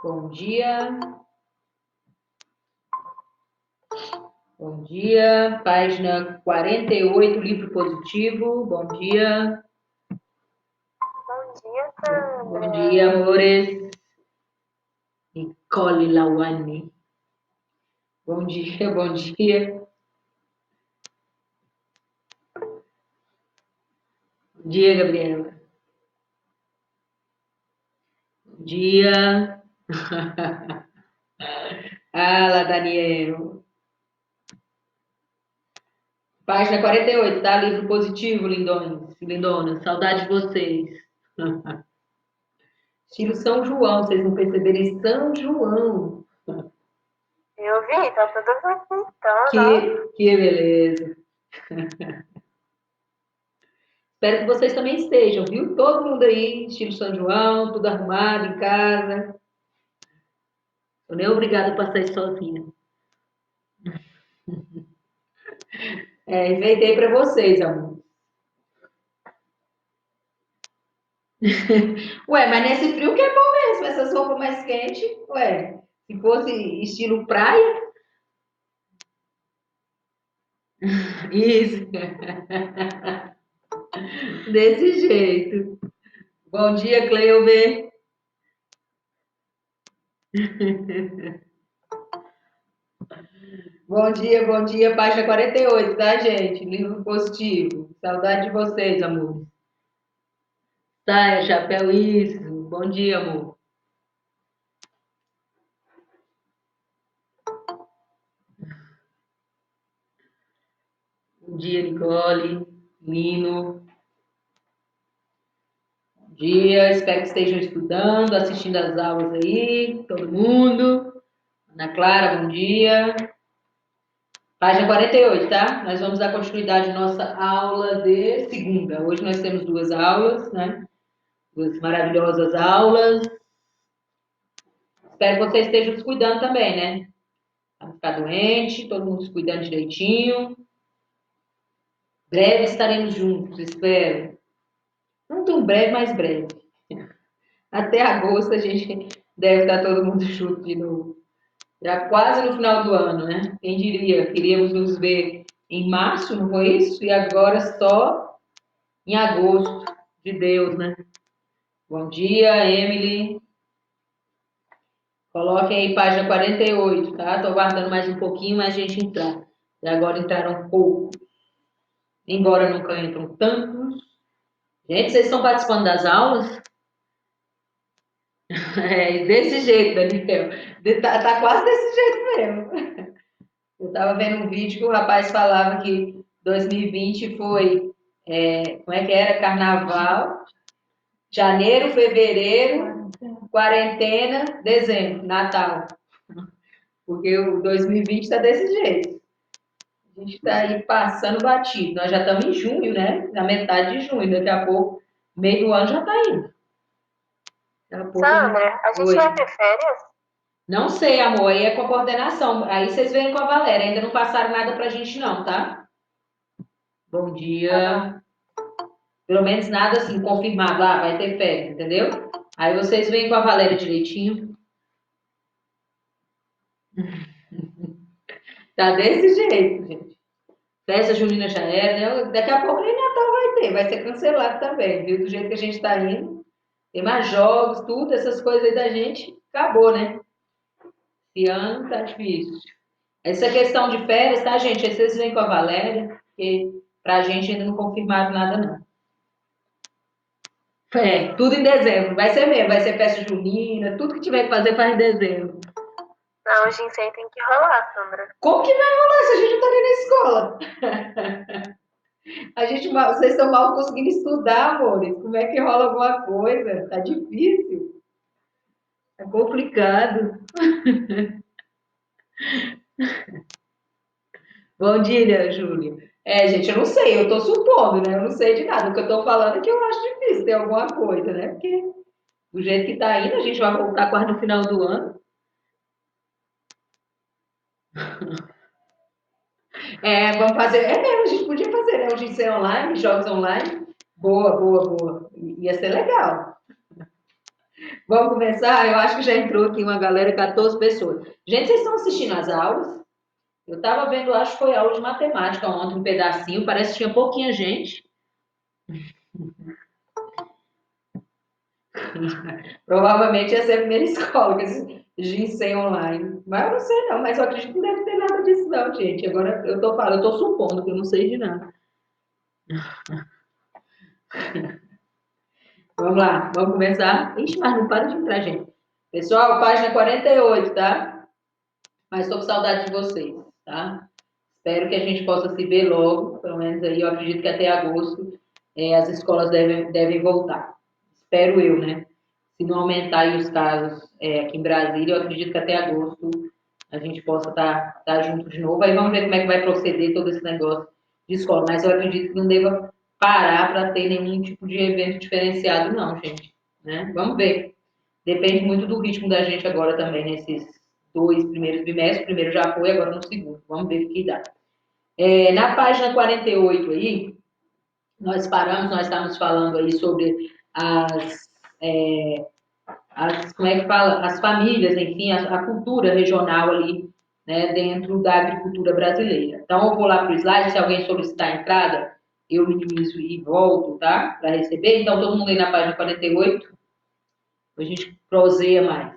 Bom dia. Bom dia. Página 48, livro positivo. Bom dia. Bom dia, Bom Sandra. dia, amores. Nicole Lawane. Bom dia, bom dia. Bom dia, Gabriela. Bom dia. Fala, Daniel. Página 48, tá? Livro positivo, lindões, lindonas. Saudade de vocês. Estilo São João, vocês não perceberem São João. Eu vi, tá tudo bonitão, ó. Que beleza. Espero que vocês também estejam, viu? Todo mundo aí, estilo São João, tudo arrumado em casa. Eu nem obrigada a passar isso sozinha. Inventei para vocês, amor. Ué, mas nesse frio que é bom mesmo, essas roupas mais quentes. Ué, se fosse estilo praia, isso, desse jeito. Bom dia, Cleuber. Bom dia, página 48, tá, gente? Livro positivo. Saudade de vocês, amor. Saia, chapéu, isso. Bom dia, amor. Bom dia, Nicole, Nino. Bom dia, espero que estejam estudando, assistindo às aulas aí, todo mundo. Ana Clara, bom dia. Página 48, tá? Nós vamos dar continuidade à nossa aula de segunda. Hoje nós temos duas aulas, né? Duas maravilhosas aulas. Espero que vocês estejam se cuidando também, né? Pra não ficar doente, todo mundo se cuidando direitinho. Breve estaremos juntos, espero. Não tão breve, mas breve. Até agosto a gente deve estar todo mundo junto de novo. Já quase no final do ano, né? Quem diria? Queríamos nos ver em março, não foi isso? E agora só em agosto, de Deus, né? Bom dia, Emily. Coloquem aí página 48, tá? Tô aguardando mais um pouquinho, mais gente entrar. E agora entraram pouco. Embora nunca entram tantos. Gente, vocês estão participando das aulas? É desse jeito, Daniel. Tá quase desse jeito mesmo. Eu estava vendo um vídeo que o rapaz falava que 2020 foi, como é que era? Carnaval, janeiro, fevereiro, quarentena, dezembro, Natal. Porque o 2020 está desse jeito. A gente está aí passando batido. Nós já estamos em junho, né? Na metade de junho. Daqui a pouco, meio do ano já está indo. Daqui a pouco a gente. Sandra, a gente vai Oi. ter férias? Não sei, amor. Aí é com a coordenação. Aí vocês veem com a Valéria. Ainda não passaram nada pra gente, não, tá? Bom Tá bom. dia. Pelo menos nada assim confirmado, vai ter festa, entendeu? Aí vocês vêm com a Valéria direitinho. Tá desse jeito, gente. Festa junina já era, né? Daqui a pouco nem Natal vai ter, vai ser cancelado também, viu? Do jeito que a gente tá indo. Tem mais jogos, tudo, essas coisas aí da gente, acabou, né? Esse ano tá difícil. Essa questão de férias, tá, gente? Aí vocês vêm com a Valéria, porque pra gente ainda não confirmaram nada, não. Tudo em dezembro. Vai ser mesmo, vai ser festa junina, tudo que tiver que fazer faz em dezembro. Não, o ginseng tem que rolar, Sandra. Como que vai rolar se a gente não tá nem na escola? Vocês estão mal conseguindo estudar, amores. Como é que rola alguma coisa? Tá difícil, tá complicado. Bom dia, Júlia. Gente, eu não sei, eu tô supondo, né? Eu não sei de nada. O que eu tô falando é que eu acho difícil ter alguma coisa, né? Porque do jeito que tá indo, a gente vai voltar quase no final do ano. Vamos fazer. É mesmo, a gente podia fazer, né? Hoje ser online, jogos online. Boa, boa, boa. Ia ser legal. Vamos começar? Eu acho que já entrou aqui uma galera, 14 pessoas. Gente, vocês estão assistindo as aulas? Eu estava vendo, acho que foi aula de matemática ontem, um pedacinho, parece que tinha pouquinha gente. Provavelmente essa é a primeira escola que esse ginseng online. Mas eu não sei não, mas eu acredito que não deve ter nada disso não, gente. Agora eu tô falando, eu tô supondo que eu não sei de nada. Vamos lá, vamos começar. Ixi, mas não para de entrar, gente. Pessoal, página 48, tá? Mas estou com saudade de vocês, tá? Espero que a gente possa se ver logo, pelo menos aí eu acredito que até agosto as escolas devem voltar. Espero eu, né? Se não aumentar aí os casos aqui em Brasília, eu acredito que até agosto a gente possa estar junto de novo. Aí vamos ver como é que vai proceder todo esse negócio de escola. Mas eu acredito que não deva parar para ter nenhum tipo de evento diferenciado, não, gente. Né? Vamos ver. Depende muito do ritmo da gente agora também, nesses 2 primeiros bimestres. O primeiro já foi, agora no segundo. Vamos ver o que dá. Na página 48 aí, nós paramos, nós estávamos falando aí sobre as, é, como é que fala? As famílias, enfim, a cultura regional ali, né, dentro da agricultura brasileira. Então, eu vou lá para o slide, se alguém solicitar a entrada, eu minimizo e volto, tá? Para receber. Então, todo mundo aí na página 48, a gente proseia mais.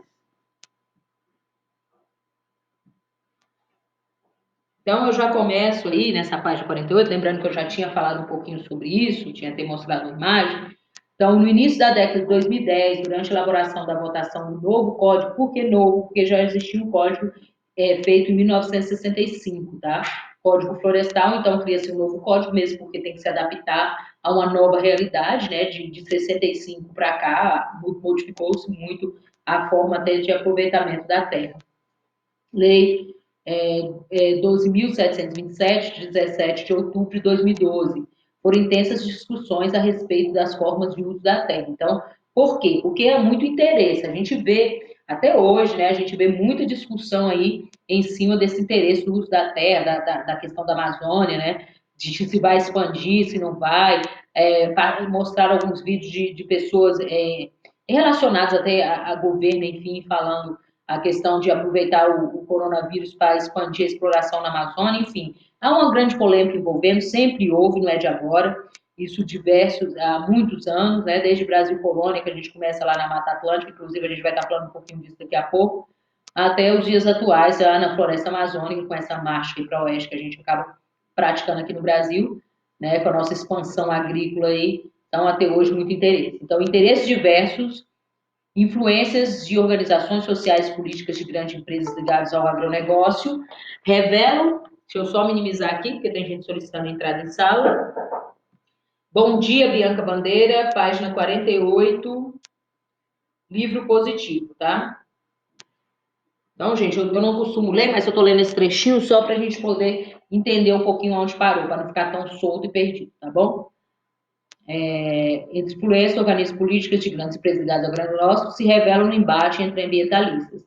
Então, eu já começo aí nessa página 48, lembrando que eu já tinha falado um pouquinho sobre isso, tinha até mostrado uma imagem. Então, no início da década de 2010, durante a elaboração da votação do novo código, por que novo? Porque já existia um código feito em 1965, tá? Código Florestal, então cria-se um novo código mesmo, porque tem que se adaptar a uma nova realidade, né? De 65 para cá, modificou-se muito a forma até de aproveitamento da terra. Lei 12.727, de 17 de outubro de 2012. Foram intensas discussões a respeito das formas de uso da terra. Então, por quê? Porque é muito interesse. A gente vê, até hoje, né, a gente vê muita discussão aí em cima desse interesse do uso da terra, da questão da Amazônia, né? De se vai expandir, se não vai. Para mostrar alguns vídeos de pessoas relacionadas até a governo, enfim, falando a questão de aproveitar o coronavírus para expandir a exploração na Amazônia, enfim. Há uma grande polêmica envolvendo, sempre houve, não é de agora, isso diversos, há muitos anos, né, desde Brasil Colônia, que a gente começa lá na Mata Atlântica, inclusive a gente vai estar falando um pouquinho disso daqui a pouco, até os dias atuais, já na Floresta Amazônica, com essa marcha para o oeste que a gente acaba praticando aqui no Brasil, né, com a nossa expansão agrícola aí, então até hoje muito interesse. Então, interesses diversos, influências de organizações sociais e políticas de grandes empresas ligadas ao agronegócio revelam, deixa eu só minimizar aqui, porque tem gente solicitando entrada em sala. Bom dia, Bianca Bandeira, página 48, livro positivo, tá? Então, gente, eu não costumo ler, mas eu estou lendo esse trechinho só para a gente poder entender um pouquinho onde parou, para não ficar tão solto e perdido, tá bom? Entre influências, organismos políticos de grandes empresas ligadas ao agronegócio se revelam no embate entre ambientalistas,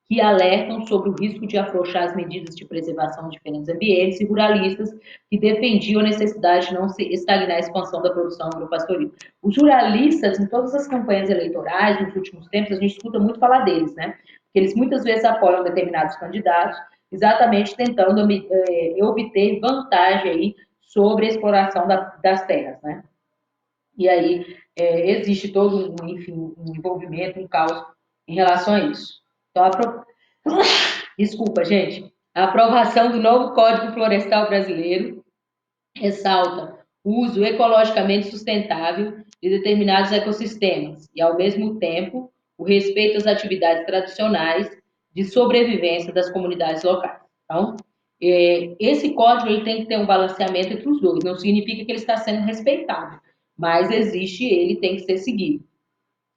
que alertam sobre o risco de afrouxar as medidas de preservação de diferentes ambientes, e ruralistas que defendiam a necessidade de não se estagnar a expansão da produção agropastoril. Os ruralistas, em todas as campanhas eleitorais, nos últimos tempos, a gente escuta muito falar deles, né? Porque eles muitas vezes apoiam determinados candidatos, exatamente tentando obter vantagem aí sobre a exploração das terras, né? E aí existe todo enfim, um envolvimento, um caos em relação a isso. Então, desculpa, gente. A aprovação do novo Código Florestal Brasileiro ressalta o uso ecologicamente sustentável de determinados ecossistemas e, ao mesmo tempo, o respeito às atividades tradicionais de sobrevivência das comunidades locais. Então, esse código ele tem que ter um balanceamento entre os dois. Não significa que ele está sendo respeitado, mas existe, ele tem que ser seguido.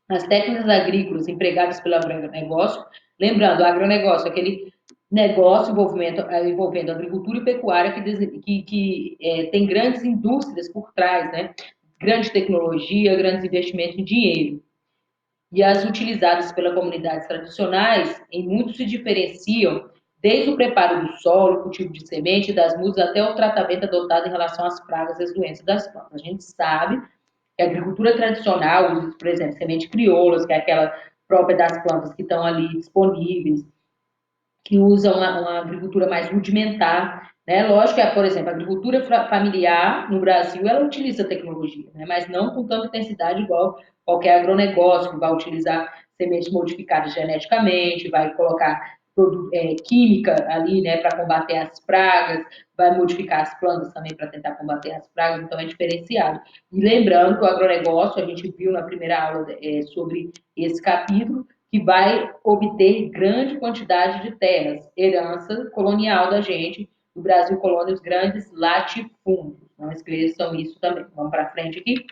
As técnicas agrícolas empregadas pelo agronegócio, lembrando, o agronegócio é aquele negócio envolvendo agricultura e pecuária que tem grandes indústrias por trás, né? Grande tecnologia, grandes investimentos em dinheiro. E as utilizadas pelas comunidades tradicionais, em muito se diferenciam desde o preparo do solo, cultivo de semente, das mudas, até o tratamento adotado em relação às pragas e às doenças das plantas. A gente sabe que a agricultura tradicional usa, por exemplo, semente crioulas, que é aquela própria das plantas que estão ali disponíveis, que usam uma agricultura mais rudimentar, né? Lógico que, por exemplo, a agricultura familiar no Brasil, ela utiliza tecnologia, né? Mas não com tanta intensidade igual qualquer agronegócio, que vai utilizar sementes modificadas geneticamente, vai colocar química ali, né, para combater as pragas, vai modificar as plantas também para tentar combater as pragas, então é diferenciado. E lembrando que o agronegócio, a gente viu na primeira aula sobre esse capítulo, que vai obter grande quantidade de terras, herança colonial da gente, do Brasil colônia, os grandes latifúndios. Não esqueçam isso também. Vamos para frente aqui.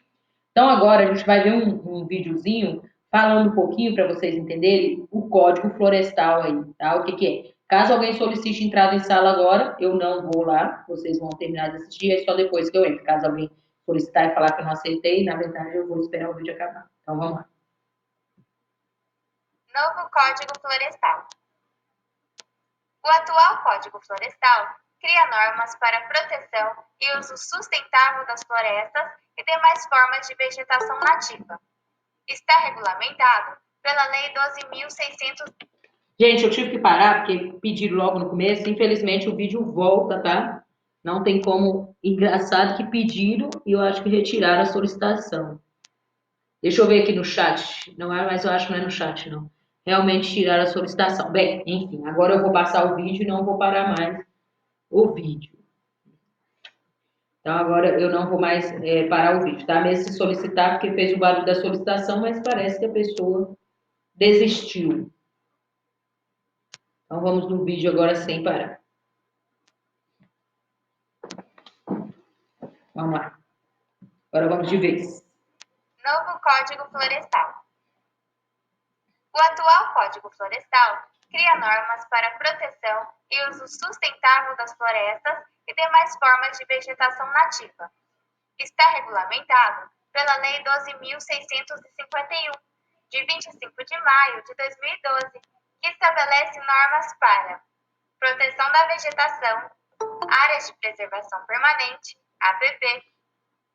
Então, agora a gente vai ver um videozinho falando um pouquinho para vocês entenderem o Código Florestal aí, tá? O que que é? Caso alguém solicite entrada em sala agora, eu não vou lá, vocês vão terminar de assistir, é só depois que eu entro. Caso alguém solicitar e falar que eu não aceitei, na verdade eu vou esperar o vídeo acabar. Então, vamos lá. Novo Código Florestal. O atual Código Florestal cria normas para a proteção e uso sustentável das florestas e demais formas de vegetação nativa. Está regulamentado pela Lei 12.600. Gente, eu tive que parar porque pediram logo no começo. Infelizmente, o vídeo volta, tá? Não tem como. Engraçado que pediram e eu acho que retiraram a solicitação. Deixa eu ver aqui no chat. Não é, mas eu acho que não é no chat, não. Realmente tiraram a solicitação. Bem, enfim, agora eu vou passar o vídeo e não vou parar mais o vídeo. Então, agora eu não vou mais parar o vídeo, tá? Mesmo se solicitar, porque fez o barulho da solicitação, mas parece que a pessoa desistiu. Então, vamos no vídeo agora sem parar. Vamos lá. Agora vamos de vez. Novo Código Florestal. O atual Código Florestal cria normas para a proteção e uso sustentável das florestas e demais formas de vegetação nativa. Está regulamentado pela Lei 12.651, de 25 de maio de 2012, que estabelece normas para proteção da vegetação, áreas de preservação permanente, APP,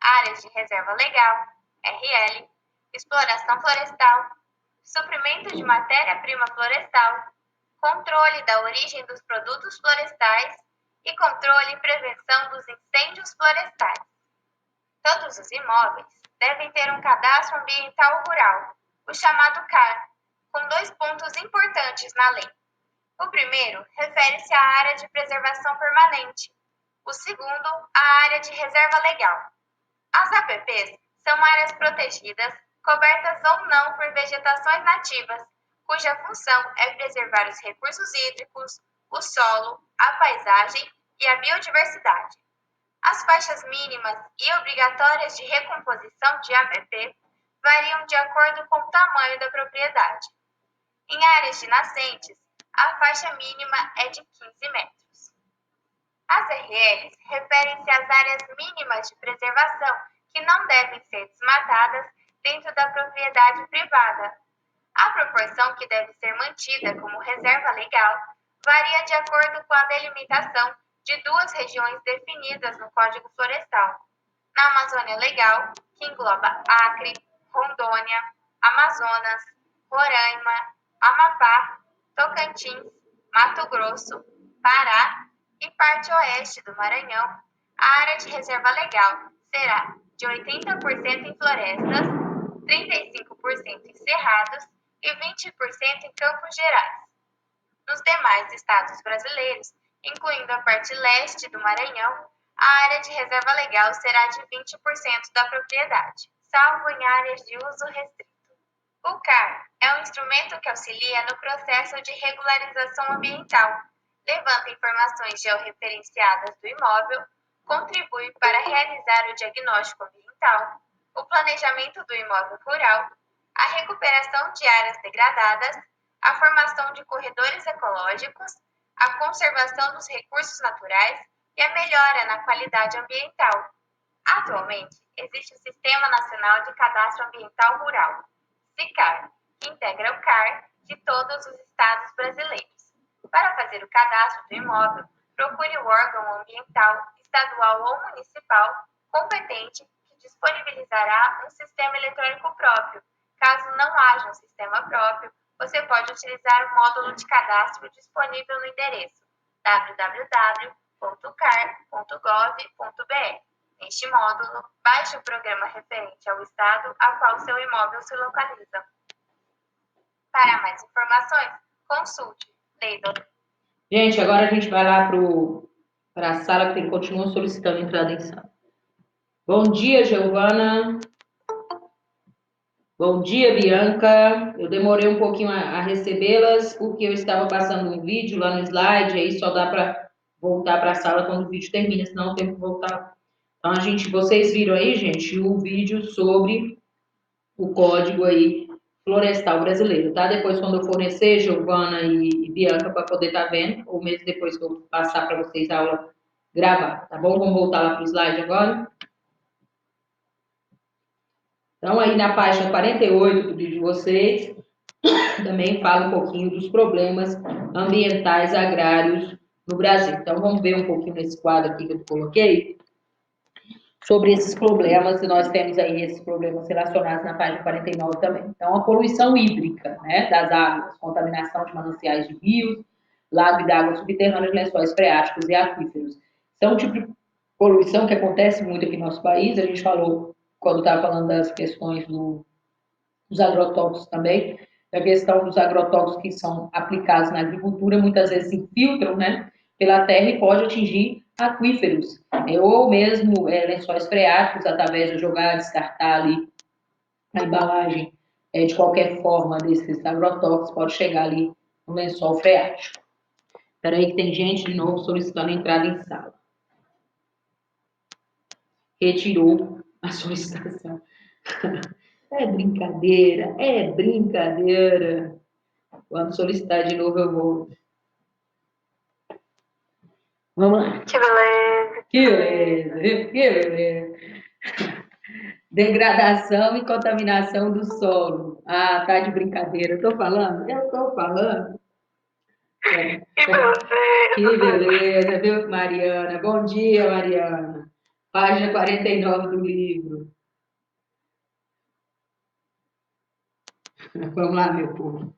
áreas de reserva legal, RL, exploração florestal, suprimento de matéria-prima florestal, controle da origem dos produtos florestais e controle e prevenção dos incêndios florestais. Todos os imóveis devem ter um cadastro ambiental rural, o chamado CAR, com 2 pontos importantes na lei. O primeiro refere-se à área de preservação permanente, o segundo, à área de reserva legal. As APPs são áreas protegidas, cobertas ou não por vegetações nativas, cuja função é preservar os recursos hídricos, o solo, a paisagem e a biodiversidade. As faixas mínimas e obrigatórias de recomposição de APP variam de acordo com o tamanho da propriedade. Em áreas de nascentes, a faixa mínima é de 15 metros. As RLs referem-se às áreas mínimas de preservação que não devem ser desmatadas dentro da propriedade privada. A proporção que deve ser mantida como reserva legal varia de acordo com a delimitação de 2 regiões definidas no Código Florestal. Na Amazônia Legal, que engloba Acre, Rondônia, Amazonas, Roraima, Amapá, Tocantins, Mato Grosso, Pará e parte oeste do Maranhão, a área de reserva legal será de 80% em florestas, 35% em cerrados e 20% em campos gerais. Nos demais estados brasileiros, incluindo a parte leste do Maranhão, a área de reserva legal será de 20% da propriedade, salvo em áreas de uso restrito. O CAR é um instrumento que auxilia no processo de regularização ambiental, levanta informações georreferenciadas do imóvel, contribui para realizar o diagnóstico ambiental, o planejamento do imóvel rural, a recuperação de áreas degradadas, a formação de corredores ecológicos, a conservação dos recursos naturais e a melhora na qualidade ambiental. Atualmente, existe o Sistema Nacional de Cadastro Ambiental Rural, SICAR, que integra o CAR de todos os estados brasileiros. Para fazer o cadastro do imóvel, procure o órgão ambiental, estadual ou municipal competente que disponibilizará um sistema eletrônico próprio, Caso não haja um sistema próprio, você pode utilizar o módulo de cadastro disponível no endereço www.car.gov.br. Neste módulo, baixe o programa referente ao estado a qual seu imóvel se localiza. Para mais informações, consulte Lei do... Gente, agora a gente vai lá para a sala que continua solicitando entrada em sala. Bom dia, Giovana. Bom dia, Bianca. Eu demorei um pouquinho a recebê-las porque eu estava passando um vídeo lá no slide, aí só dá para voltar para a sala quando o vídeo termina, senão eu tenho que voltar. Então, vocês viram aí, gente, o vídeo sobre o código aí florestal brasileiro, tá? Depois, quando eu fornecer, Giovana e Bianca, para poder estar vendo, ou mesmo depois que eu passar para vocês a aula gravar, tá bom? Vamos voltar lá para o slide agora. Então, aí na página 48 do vídeo de vocês, também fala um pouquinho dos problemas ambientais agrários no Brasil. Então, vamos ver um pouquinho nesse quadro aqui que eu coloquei, sobre esses problemas, e nós temos aí esses problemas relacionados na página 49 também. Então, a poluição hídrica, né, das águas, contaminação de mananciais de rios, lago e de águas subterrâneas, lençóis freáticos e aquíferos. São um tipo de poluição que acontece muito aqui no nosso país, a gente falou, quando estava falando das questões dos agrotóxicos também, a questão dos agrotóxicos que são aplicados na agricultura, muitas vezes se infiltram, né, pela terra e pode atingir aquíferos, ou mesmo lençóis freáticos, através de jogar, descartar ali a embalagem de qualquer forma desses agrotóxicos, pode chegar ali no lençol freático. Espera aí que tem gente de novo solicitando entrada em sala. Retirou a solicitação. É brincadeira, é brincadeira. Quando solicitar de novo, eu vou. Vamos lá. Que beleza! Que beleza, que beleza. Degradação e contaminação do solo. Ah, tá de brincadeira. Eu tô falando? Eu tô falando. Que beleza! Que beleza, viu, Mariana? Bom dia, Mariana. Página 49 do livro. Vamos lá, meu povo.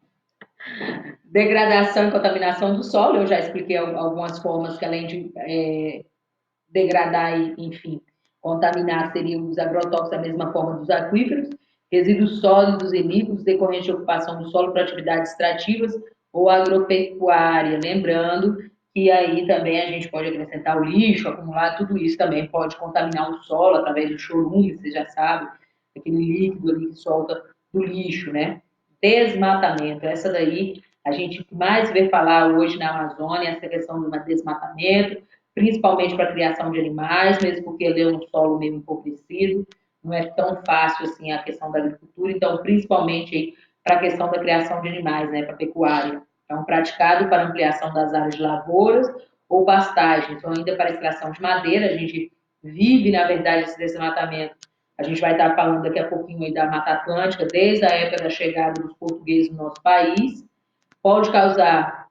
Degradação e contaminação do solo, eu já expliquei algumas formas que, além de degradar e, enfim, contaminar, seriam os agrotóxicos da mesma forma dos aquíferos, resíduos sólidos e líquidos decorrentes de ocupação do solo para atividades extrativas ou agropecuária. Lembrando que aí também a gente pode acrescentar o lixo, acumular, tudo isso também pode contaminar o solo através do chorume, você já sabe, aquele líquido ali que solta do lixo, né? Desmatamento, essa daí a gente mais vê falar hoje na Amazônia, essa questão do desmatamento, principalmente para a criação de animais, mesmo porque ele é um solo meio empobrecido, não é tão fácil assim a questão da agricultura, então principalmente para a questão da criação de animais, né, para a pecuária. Então, praticado para ampliação das áreas de lavouras ou pastagens, ou ainda para a extração de madeira, a gente vive, na verdade, esse desmatamento. A gente vai estar falando daqui a pouquinho aí da Mata Atlântica, desde a época da chegada dos portugueses no nosso país, pode causar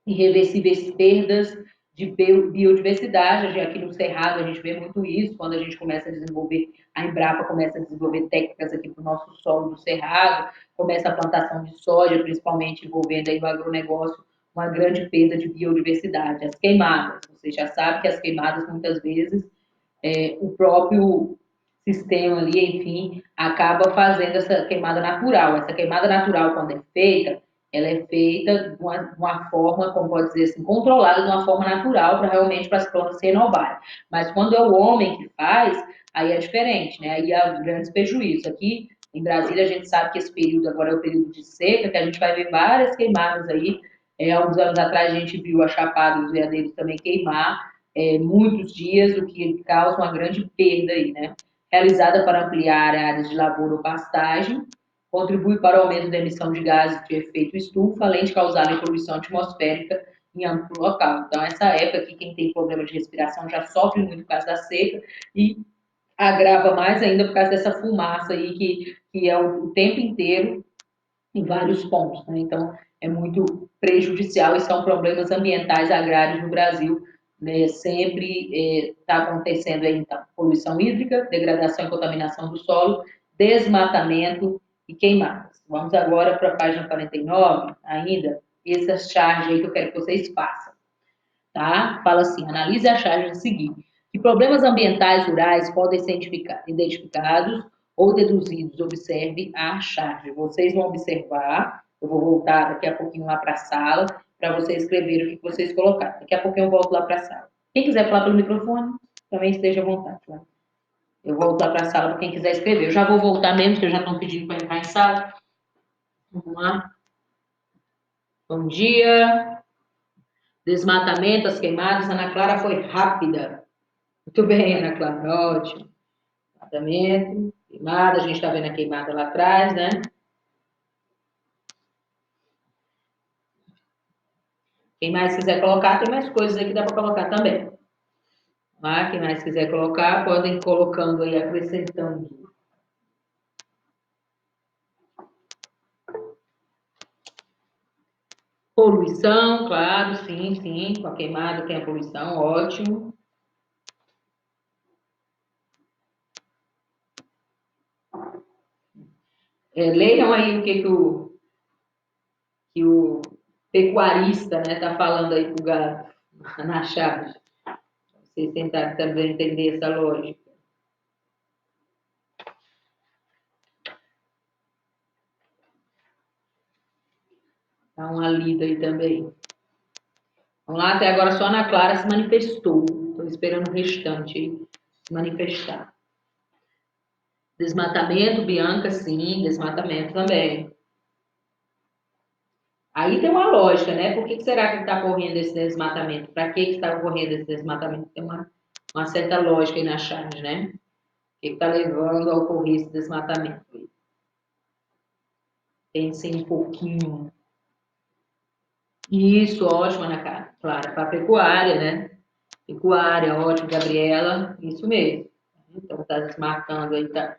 irreversíveis perdas de biodiversidade. Aqui no Cerrado a gente vê muito isso, quando a gente começa a desenvolver, a Embrapa começa a desenvolver técnicas aqui para o nosso solo do Cerrado, começa a plantação de soja, principalmente envolvendo aí o agronegócio, uma grande perda de biodiversidade. As queimadas, você já sabe que as queimadas muitas vezes o próprio sistema ali, enfim, acaba fazendo essa queimada natural. Essa queimada natural, quando é feita, ela é feita de uma forma, como pode dizer assim, controlada de uma forma natural para realmente para as plantas se renovarem. Mas quando é o homem que faz, aí é diferente, né? Aí há grandes prejuízos. Aqui em Brasília a gente sabe que esse período agora é o período de seca, que a gente vai ver várias queimadas aí. Há uns anos atrás a gente viu a Chapada e os Veadeiros também queimar muitos dias, o que causa uma grande perda aí, né? Realizada para ampliar áreas de lavoura ou pastagem, contribui para o aumento da emissão de gases de efeito estufa, além de causar a poluição atmosférica em amplo local. Então, essa época aqui, quem tem problema de respiração já sofre muito por causa da seca e agrava mais ainda por causa dessa fumaça aí que é o tempo inteiro em vários pontos, né? Então, é muito prejudicial e são problemas ambientais agrários no Brasil, né? Sempre está acontecendo aí, então, poluição hídrica, degradação e contaminação do solo, desmatamento e queimadas. Vamos agora para a página 49, ainda, essa charge aí que eu quero que vocês façam, tá? Fala assim, analise a charge a seguir. Que problemas ambientais rurais podem ser identificados ou deduzidos? Observe a charge. Vocês vão observar, eu vou voltar daqui a pouquinho lá para a sala, para vocês escreverem o que vocês colocaram. Daqui a pouquinho eu volto lá para a sala. Quem quiser falar pelo microfone, também esteja à vontade, tá? Eu vou voltar para a sala para quem quiser escrever. Eu já vou voltar mesmo, porque já estão pedindo para entrar em sala. Vamos lá. Bom dia. Desmatamento, as queimadas. Ana Clara foi rápida. Muito bem, Ana Clara, ótimo. Desmatamento, queimada, a gente está vendo a queimada lá atrás, né? Quem mais quiser colocar, tem mais coisas aí que dá para colocar também. Tá? Quem mais quiser colocar, podem ir colocando aí, acrescentando. Poluição, claro, sim, sim. Com a queimada tem a poluição, ótimo. Leiam aí o que o pecuarista está falando aí com o gado na charge. Vocês tentarem também entender essa lógica. Dá uma lida aí também. Vamos lá, até agora só a Ana Clara se manifestou. Estou esperando o restante aí se manifestar. Desmatamento, Bianca, sim, desmatamento também. Aí tem uma lógica, né? Por que será que está ocorrendo esse desmatamento? Para que está ocorrendo esse desmatamento? Tem uma certa lógica aí na charge, né? O que está levando a ocorrer esse desmatamento? Pensem um pouquinho. Isso, ótimo, Ana Clara, para a pecuária, né? Pecuária, ótimo, Gabriela, isso mesmo. Então, está desmatando aí, está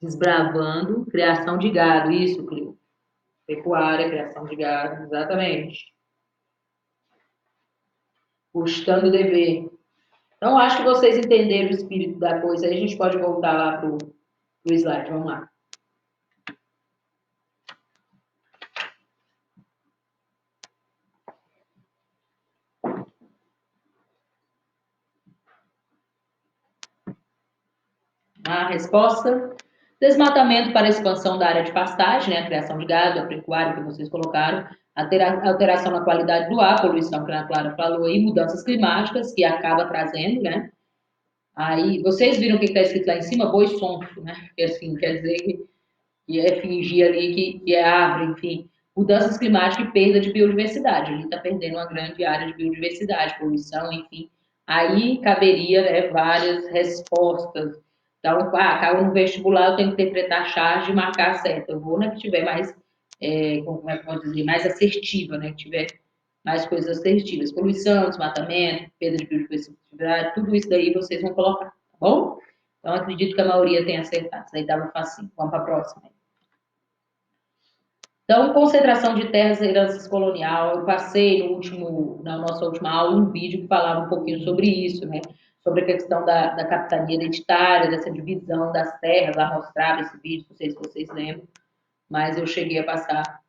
desbravando, criação de gado, isso, Clio. Pecuária, criação de gado, exatamente. Custando o dever. Então, acho que vocês entenderam o espírito da coisa, aí a gente pode voltar lá para o slide, vamos lá. A resposta: desmatamento para expansão da área de pastagem, né, a criação de gado, a pecuária que vocês colocaram, alteração na qualidade do ar, poluição que a Ana Clara falou aí, mudanças climáticas que acaba trazendo, né? Aí, vocês viram o que está escrito lá em cima? Boi sonso, né? Que assim, quer dizer que é fingir ali que é árvore, enfim. Mudanças climáticas e perda de biodiversidade. Ele está perdendo uma grande área de biodiversidade, poluição, enfim. Aí caberia, né, várias respostas. Então, caiu no vestibular, eu tenho que interpretar a charge e marcar certo. Eu vou na que tiver mais, como é que eu posso dizer, mais assertiva, né? Que tiver mais coisas assertivas. Poluição, desmatamento, perda de biodiversidade, tudo isso daí vocês vão colocar, tá bom? Então, acredito que a maioria tenha acertado. Isso daí estava facinho. Vamos para a próxima. Então, concentração de terras e heranças colonial, eu passei na nossa última aula um vídeo que falava um pouquinho sobre isso, né? Sobre a questão da capitania hereditária, dessa divisão das terras, lá mostrava esse vídeo, não sei se vocês lembram, mas eu cheguei a passar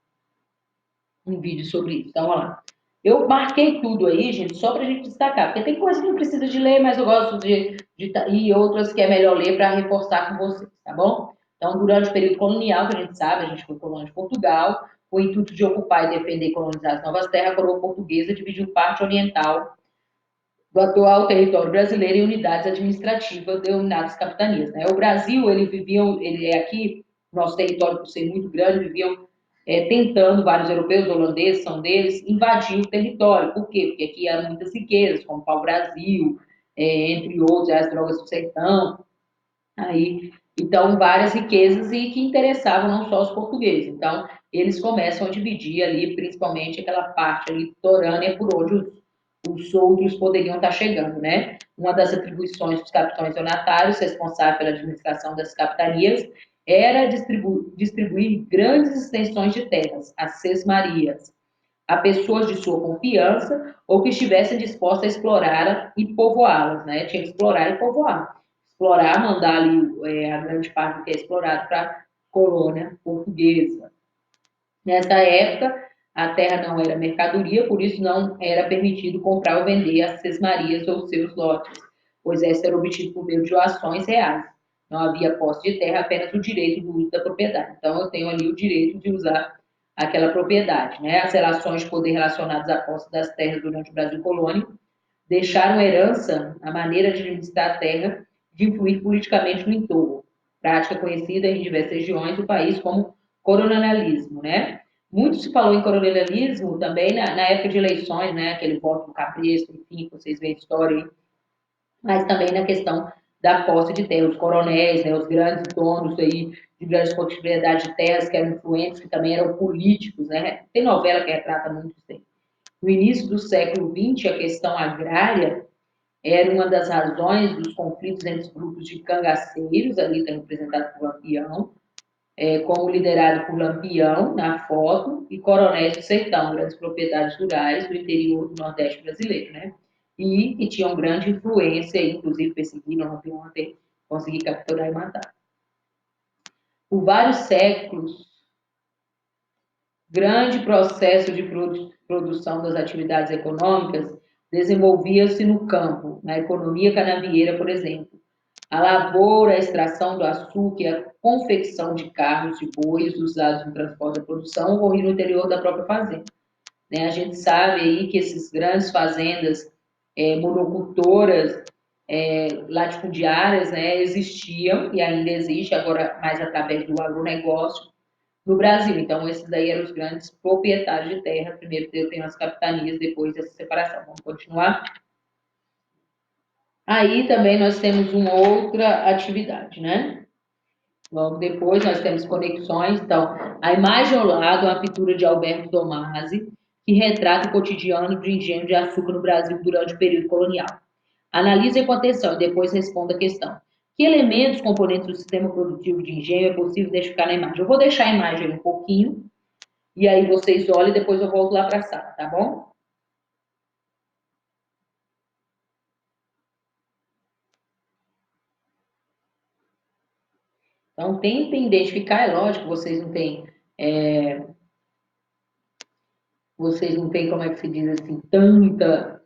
um vídeo sobre isso. Então, olha lá. Eu marquei tudo aí, gente, só para a gente destacar, porque tem coisas que não precisa de ler, mas eu gosto e outras que é melhor ler para reforçar com vocês, tá bom? Então, durante o período colonial, que a gente sabe, a gente foi colônia de Portugal, com o intuito de ocupar e defender e colonizar as novas terras, a coroa portuguesa dividiu parte oriental do atual território brasileiro em unidades administrativas denominadas capitanias, né? O Brasil, ele é aqui, nosso território, por ser muito grande, viviam tentando, vários europeus, holandeses são deles, invadir o território. Por quê? Porque aqui há muitas riquezas, como o pau-brasil, entre outros, as drogas do sertão, aí, então, várias riquezas e que interessavam não só os portugueses. Então, eles começam a dividir ali, principalmente aquela parte ali litorânea por onde os outros poderiam estar chegando, né? Uma das atribuições dos capitães donatários, responsável pela administração das capitanias, era distribuir grandes extensões de terras, as sesmarias, a pessoas de sua confiança ou que estivessem dispostas a explorar e povoá-las, né? Tinha que explorar e povoar. Explorar, mandar ali a grande parte do que é explorado para colônia portuguesa. Nessa época, a terra não era mercadoria, por isso não era permitido comprar ou vender as sesmarias ou seus lotes, pois essa era obtido por meio de doações reais. Não havia posse de terra, apenas o direito do uso da propriedade. Então, eu tenho ali o direito de usar aquela propriedade. Né? As relações de poder relacionadas à posse das terras durante o Brasil colônia deixaram herança a maneira de administrar a terra, de influir politicamente no entorno, prática conhecida em diversas regiões do país como coronelialismo, né? Muito se falou em coronelialismo também na época de eleições, né? Aquele voto do Capresto, enfim, vocês veem a história aí, mas também na questão da posse de terra, os coronéis, né? Os grandes donos aí de grandes propriedades de terras que eram influentes, que também eram políticos, né? Tem novela que retrata muito isso aí. No início do século XX, a questão agrária era uma das razões dos conflitos entre os grupos de cangaceiros, ali está representado por Lampião, como liderado por Lampião, na foto, e coronéis do sertão, grandes propriedades rurais do interior do Nordeste brasileiro, né? E que tinham grande influência, inclusive perseguiram Lampião até conseguir capturar e matar. Por vários séculos, grande processo de produção das atividades econômicas desenvolvia-se no campo, na economia canavieira, por exemplo. A lavoura, a extração do açúcar e a confecção de carros de bois usados no transporte da produção ocorriam no interior da própria fazenda. Né? A gente sabe aí que essas grandes fazendas monocultoras, latifundiárias, né, existiam e ainda existe, agora mais através do agronegócio, no Brasil. Então, esses daí eram os grandes proprietários de terra. Primeiro tem as capitanias, depois dessa separação. Vamos continuar? Aí também nós temos uma outra atividade, né? Logo depois nós temos conexões. Então, a imagem ao lado é uma pintura de Alberto Tomasi, que retrata o cotidiano de engenho de açúcar no Brasil durante o período colonial. Analise com atenção e depois responda a questão. Que elementos, componentes do sistema produtivo de engenho é possível identificar na imagem? Eu vou deixar a imagem um pouquinho, e aí vocês olham e depois eu volto lá para a sala, tá bom? Então, tentem identificar, é lógico, vocês não têm, como é que se diz assim, tanta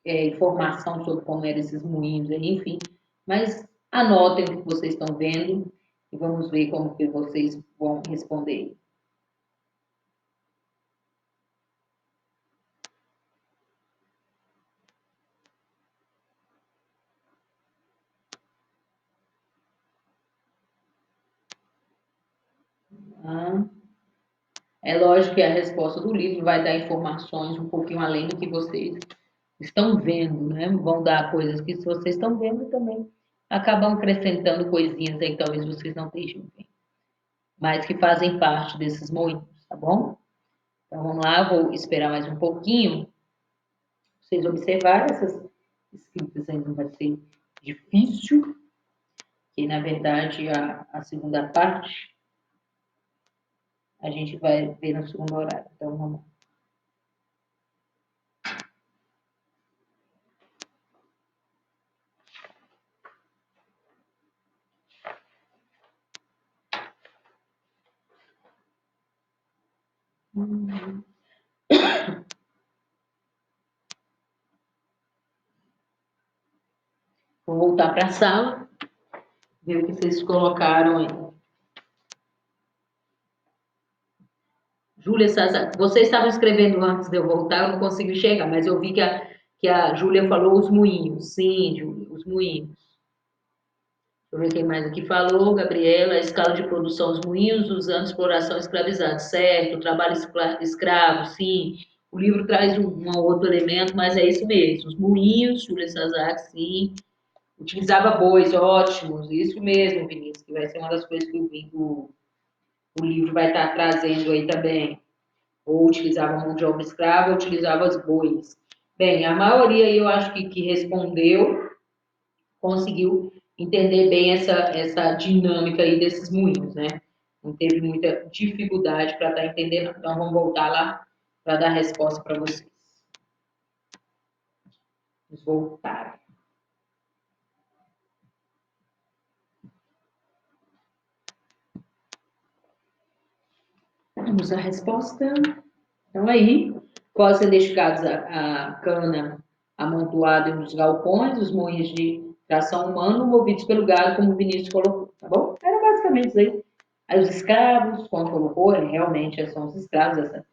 informação sobre como eram esses moinhos aí, enfim, mas anotem o que vocês estão vendo e vamos ver como que vocês vão responder. Ah, é lógico que a resposta do livro vai dar informações um pouquinho além do que vocês estão vendo, né? Vão dar coisas que se vocês estão vendo também acabam acrescentando coisinhas aí que talvez vocês não estejam vendo, mas que fazem parte desses moinhos, tá bom? Então vamos lá, vou esperar mais um pouquinho. Vocês observarem essas escritas aí não vai ser difícil, que na verdade a segunda parte a gente vai ver no segundo horário. Então vamos. Vou voltar para a sala, ver o que vocês colocaram aí. Júlia Sazar, vocês estavam escrevendo antes de eu voltar, eu não consegui chegar, mas eu vi que a Júlia falou os moinhos. Sim, Júlia, os moinhos. Deixa eu ver quem mais aqui falou. Gabriela, a escala de produção dos moinhos usando exploração escravizada. Certo, trabalho escravo, sim. O livro traz um outro elemento, mas é isso mesmo. Os moinhos, Júlia Sazar, sim. Utilizava bois, ótimos. Isso mesmo, Vinícius, que vai ser uma das coisas que o livro vai estar trazendo aí também. Ou utilizava mão de obra escrava, ou utilizava os bois. Bem, a maioria eu acho que respondeu, conseguiu entender bem essa dinâmica aí desses moinhos, né? Não teve muita dificuldade para estar entendendo. Então, vamos voltar lá para dar a resposta para vocês. Vamos voltar. Vamos à resposta. Então, aí, podem ser identificados a cana amontoada nos galpões, os moinhos de tração humana, movidos pelo gado, como o Vinícius colocou, tá bom? Era basicamente isso aí. Aí os escravos, como colocou, realmente são os escravos, essa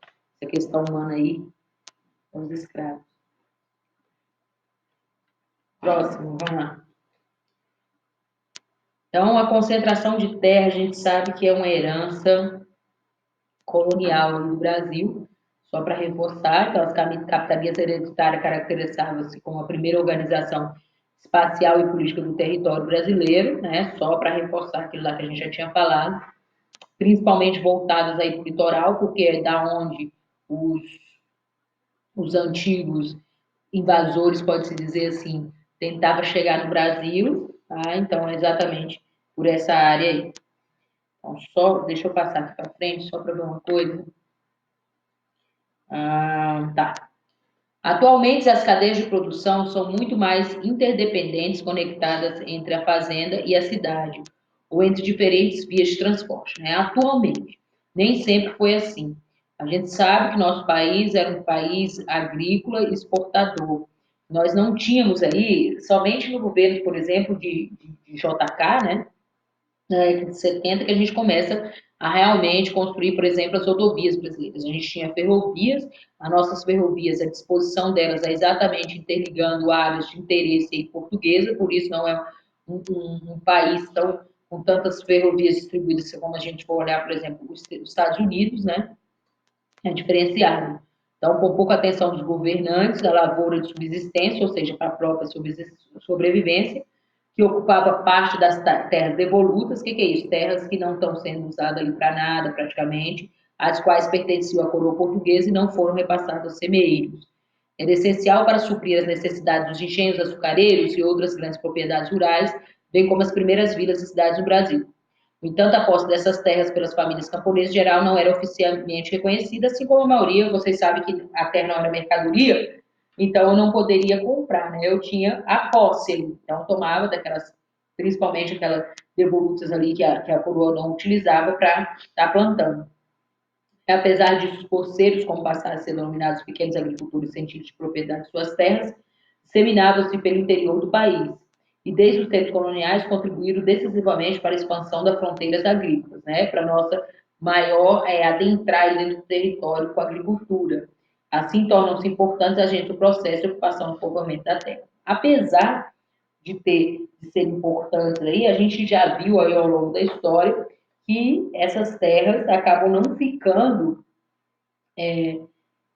questão humana aí, são os escravos. Próximo, vamos lá. Então, a concentração de terra, a gente sabe que é uma herança colonial do Brasil, só para reforçar, então as capitanias hereditárias caracterizavam-se como a primeira organização espacial e política do território brasileiro, né? Só para reforçar aquilo lá que a gente já tinha falado, principalmente voltadas aí para o litoral, porque é da onde os, os antigos invasores, pode-se dizer assim, tentavam chegar no Brasil, tá? Então é exatamente por essa área aí. Então, só, deixa eu passar aqui para frente, só para ver uma coisa. Tá. Atualmente, as cadeias de produção são muito mais interdependentes, conectadas entre a fazenda e a cidade, ou entre diferentes vias de transporte, né? Atualmente, nem sempre foi assim. A gente sabe que nosso país era um país agrícola exportador. Nós não tínhamos aí, somente no governo, por exemplo, de JK, né? Na década de 70 que a gente começa a realmente construir, por exemplo, as rodovias brasileiras. A gente tinha ferrovias, as nossas ferrovias, a disposição delas é exatamente interligando áreas de interesse portuguesa, por isso não é um país tão com tantas ferrovias distribuídas como a gente for olhar, por exemplo, os Estados Unidos, né? É diferenciado. Então, com pouca atenção dos governantes, da lavoura de subsistência, ou seja, para a própria sobrevivência, que ocupava parte das terras devolutas. O que é isso? Terras que não estão sendo usadas ali para nada, praticamente, as quais pertenciam à coroa portuguesa e não foram repassadas aos semeeiros. Era essencial para suprir as necessidades dos engenhos açucareiros e outras grandes propriedades rurais, bem como as primeiras vilas e cidades do Brasil. No entanto, a posse dessas terras pelas famílias camponesas em geral não era oficialmente reconhecida, assim como a maioria, vocês sabem que a terra não era mercadoria, então eu não poderia comprar, né? Eu tinha a posse ali, então tomava daquelas, principalmente aquelas devolutas ali que a coroa não utilizava para estar plantando. Apesar disso, os poceiros, como passaram a ser denominados pequenos agricultores sem título de propriedade de suas terras, disseminavam-se pelo interior do país e, desde os tempos coloniais, contribuíram decisivamente para a expansão das fronteiras agrícolas, né? Para nossa maior adentrar dentro do território com a agricultura. Assim, tornam-se importantes agentes do processo de ocupação do povoamento da terra. Apesar de ser importantes aí, a gente já viu aí ao longo da história que essas terras acabam não ficando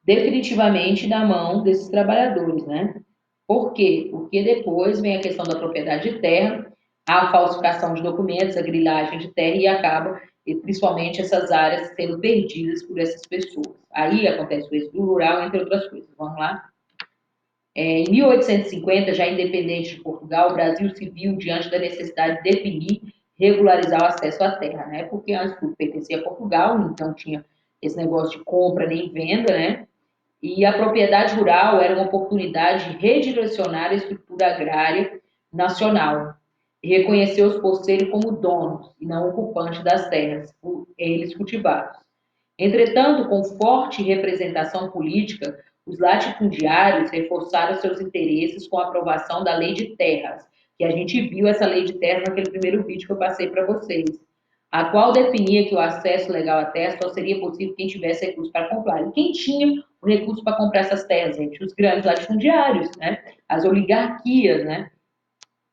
definitivamente na mão desses trabalhadores, né? Por quê? Porque depois vem a questão da propriedade de terra, a falsificação de documentos, a grilagem de terra e acaba, e principalmente essas áreas sendo perdidas por essas pessoas. Aí acontece o êxodo rural, entre outras coisas. Vamos lá? Em 1850, já independente de Portugal, o Brasil se viu diante da necessidade de definir, regularizar o acesso à terra, né? Porque antes tudo pertencia a Portugal, então tinha esse negócio de compra nem venda, né? E a propriedade rural era uma oportunidade de redirecionar a estrutura agrária nacional e reconhecer os poceiros como donos e não ocupantes das terras, por eles cultivados. Entretanto, com forte representação política, os latifundiários reforçaram seus interesses com a aprovação da Lei de Terras, que a gente viu essa Lei de Terras naquele primeiro vídeo que eu passei para vocês, a qual definia que o acesso legal à terra só seria possível quem tivesse recursos para comprar. E quem tinha o recurso para comprar essas terras, gente? Os grandes latifundiários, né? As oligarquias, né?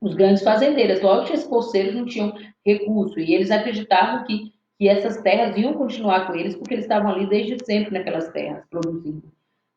Os grandes fazendeiros. Logo que esses poceiros não tinham recurso e eles acreditavam que essas terras iam continuar com eles porque eles estavam ali desde sempre naquelas terras produzindo.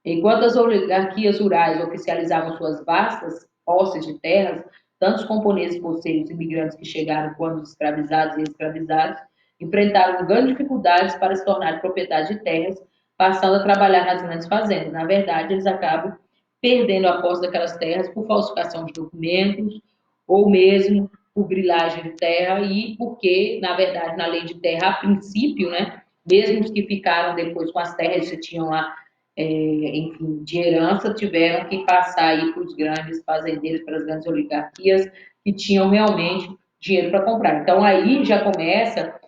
Enquanto as oligarquias rurais oficializavam suas vastas posses de terras, tanto os camponeses, poceiros e imigrantes que chegaram quando escravizados e escravizados enfrentaram grandes dificuldades para se tornar propriedade de terras, passando a trabalhar nas grandes fazendas. Na verdade, eles acabam perdendo a posse daquelas terras por falsificação de documentos ou mesmo por grilagem de terra e porque, na verdade, na lei de terra, a princípio, né, mesmo os que ficaram depois com as terras que tinham lá enfim, de herança, tiveram que passar aí para os grandes fazendeiros, para as grandes oligarquias que tinham realmente dinheiro para comprar. Então aí já começa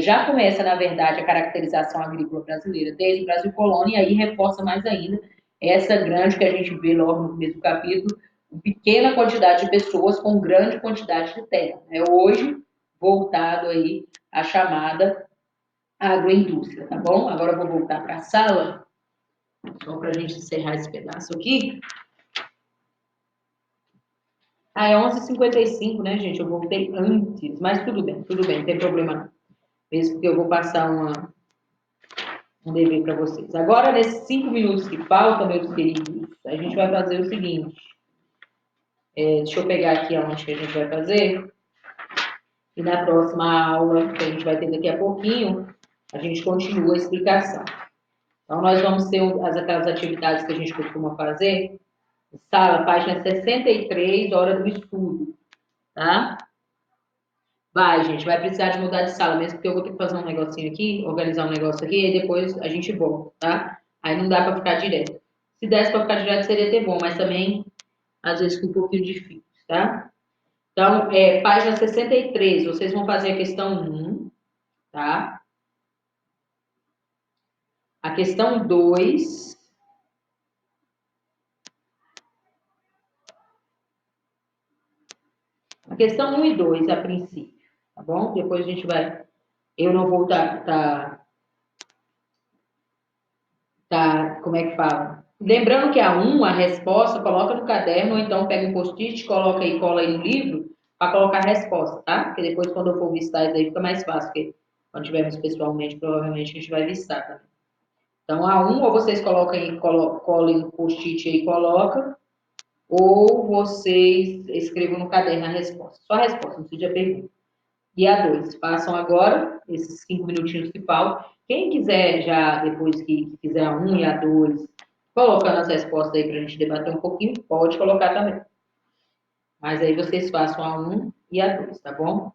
já começa, na verdade, a caracterização agrícola brasileira desde o Brasil colônia, e aí reforça mais ainda essa grande que a gente vê logo no começo do capítulo, pequena quantidade de pessoas com grande quantidade de terra. Né? Hoje, voltado aí à chamada agroindústria, tá bom? Agora eu vou voltar para a sala, só para a gente encerrar esse pedaço aqui. Ah, é 11h55, né, gente? Eu voltei antes, mas tudo bem, não tem problema não. Mesmo porque eu vou passar um dever para vocês. Agora, nesses 5 minutos que faltam, meus queridos, a gente vai fazer o seguinte. Deixa eu pegar aqui aonde que a gente vai fazer. E na próxima aula, que a gente vai ter daqui a pouquinho, a gente continua a explicação. Então, nós vamos ter aquelas atividades que a gente costuma fazer. Sala, página 63, hora do estudo. Tá? Vai, gente, vai precisar de mudar de sala mesmo, porque eu vou ter que fazer um negocinho aqui, organizar um negócio aqui, e depois a gente volta, tá? Aí não dá para ficar direto. Se desse para ficar direto seria até bom, mas também às vezes fica um pouquinho difícil, tá? Então, página 63, vocês vão fazer a questão 1, tá? A questão 2. A questão 1 e 2, a princípio, tá bom? Depois a gente vai. Eu não vou como é que fala? Lembrando que a 1, a resposta, coloca no caderno, ou então pega um post-it, coloca aí, cola aí no livro, para colocar a resposta, tá? Porque depois, quando eu for vistar isso aí, fica mais fácil, porque quando tivermos pessoalmente, provavelmente a gente vai vistar também. Então, a 1, ou vocês colocam aí, colhem no post-it aí e colocam, ou vocês escrevam no caderno a resposta. Só a resposta, não precisa de pergunta. E a 2, façam agora, esses 5 minutinhos que faltam. Quem quiser já, depois que fizer a 1 e a 2, colocando as respostas aí para a gente debater um pouquinho, pode colocar também. Mas aí vocês façam a 1 e a 2, tá bom?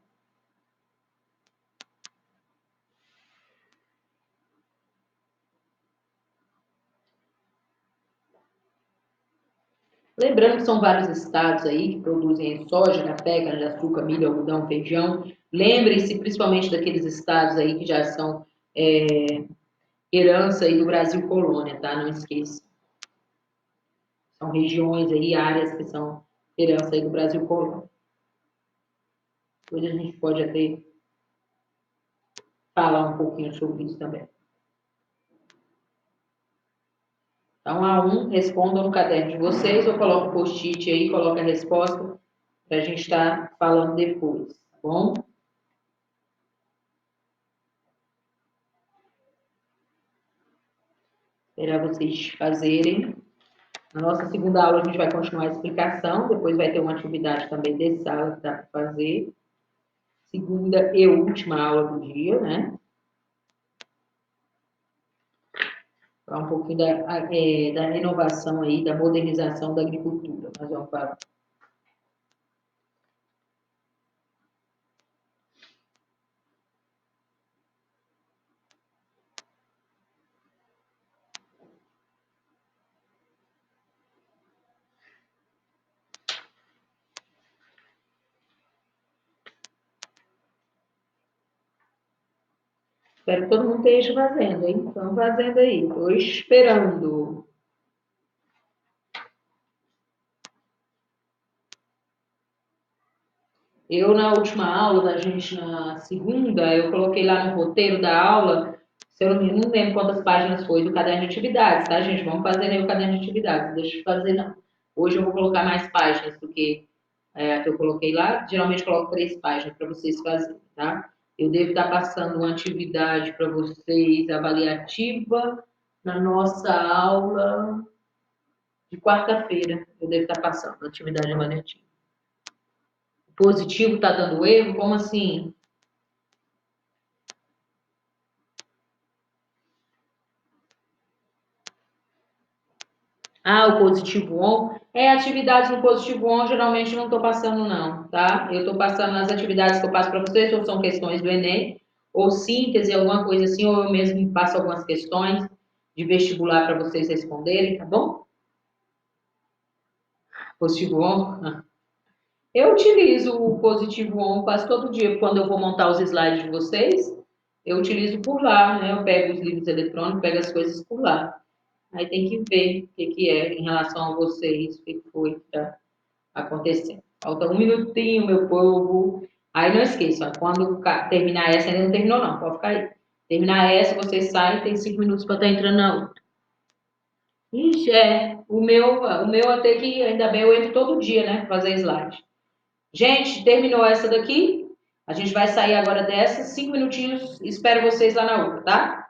Lembrando que são vários estados aí que produzem soja, café, cana-de-açúcar, milho, algodão, feijão. Lembrem-se principalmente daqueles estados aí que já são herança aí do Brasil colônia, tá? Não esqueça. São regiões aí, áreas que são herança aí do Brasil colônia. Depois a gente pode até falar um pouquinho sobre isso também. Então, a 1, respondam no caderno de vocês, ou coloca o post-it aí, coloca a resposta, para a gente estar falando depois, tá bom? Esperar vocês fazerem. Na nossa segunda aula, a gente vai continuar a explicação, depois vai ter uma atividade também de sala que dá para fazer. Segunda e última aula do dia, né? Falar um pouquinho da renovação aí, da modernização da agricultura. Nós vamos falar. Espero que todo mundo esteja fazendo, hein? Estão fazendo aí. Estou esperando. Eu, na última aula da gente, na segunda, eu coloquei lá no roteiro da aula, se eu não lembro quantas páginas foi do caderno de atividades, tá, gente? Vamos fazer aí o caderno de atividades, deixa eu fazer não. Hoje eu vou colocar mais páginas do que a que eu coloquei lá. Geralmente coloco 3 páginas para vocês fazerem, tá? Eu devo estar passando uma atividade para vocês avaliativa na nossa aula de quarta-feira. Eu devo estar passando atividade avaliativa. Positivo está dando erro? Como assim? Ah, o positivo on. Atividades no positivo on geralmente não estou passando não, tá? Eu estou passando as atividades que eu passo para vocês, ou são questões do Enem, ou síntese, alguma coisa assim, ou eu mesmo passo algumas questões de vestibular para vocês responderem, tá bom? Positivo on. Eu utilizo o positivo on quase todo dia quando eu vou montar os slides de vocês. eu utilizo por lá, né? Eu pego os livros eletrônicos, pego as coisas por lá. Aí tem que ver o que, que é em relação a vocês, o que foi que está acontecendo. Falta um minutinho, meu povo. Aí não esqueça, quando terminar essa, ainda não terminou não, pode ficar aí. Terminar essa, você sai, tem 5 minutos para estar entrando na outra. Ixi, o meu até que, ainda bem, eu entro todo dia, né, pra fazer slide. Gente, terminou essa daqui, a gente vai sair agora dessa, 5 minutinhos, espero vocês lá na outra, tá?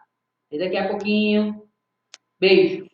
E daqui a pouquinho, beijo.